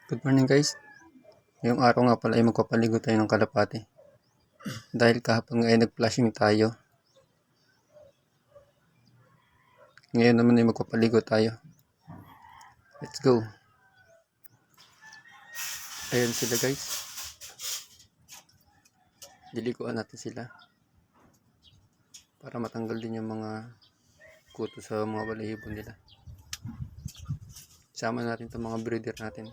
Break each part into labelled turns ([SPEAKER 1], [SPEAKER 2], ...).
[SPEAKER 1] Good morning guys. Ngayong araw nga pala ay magpapaligo tayo ng kalapati. Dahil kahapon nga ay nag-flashing tayo. Ngayon naman ay magpapaligo tayo. Let's go. Ayan sila guys. Diliguan natin sila. Para matanggal din yung mga kuto sa mga balahibo nila. Sama natin itong mga breeder natin.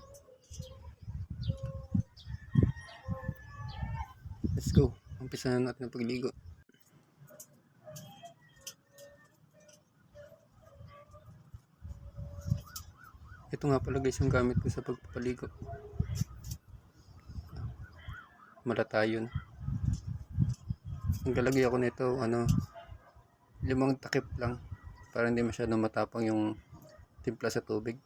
[SPEAKER 1] Let's go. Umpisa na natin ang pagligo. Ito nga pala guys yung gamit ko sa pagpapaligo. Malatayon. Ang galagay ako nito 5 takip lang para hindi masyadong matapang yung timpla sa tubig.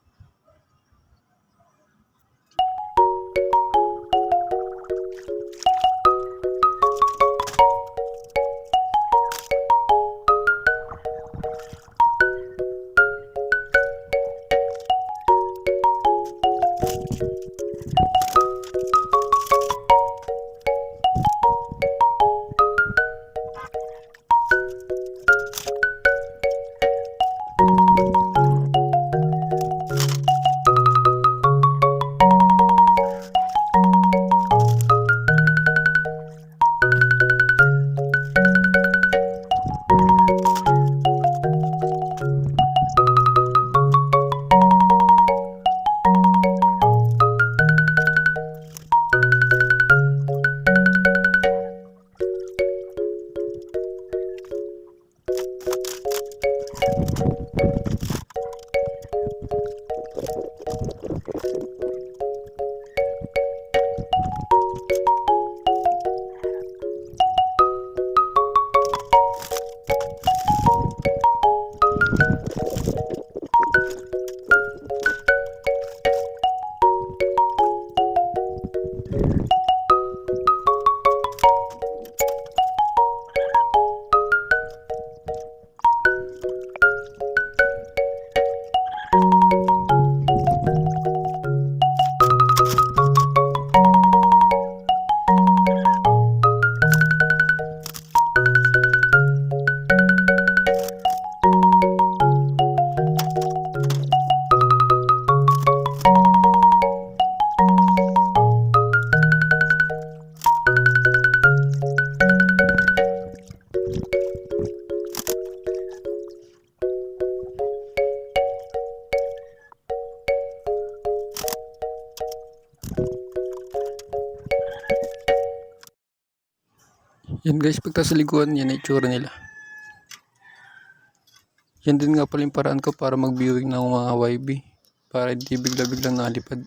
[SPEAKER 1] Yan guys, pagka sa liguan, yan ay itsura nila. Yan din nga pala yung paraan ko para mag-viewing ng mga YB. Para hindi bigla-biglang nalipad.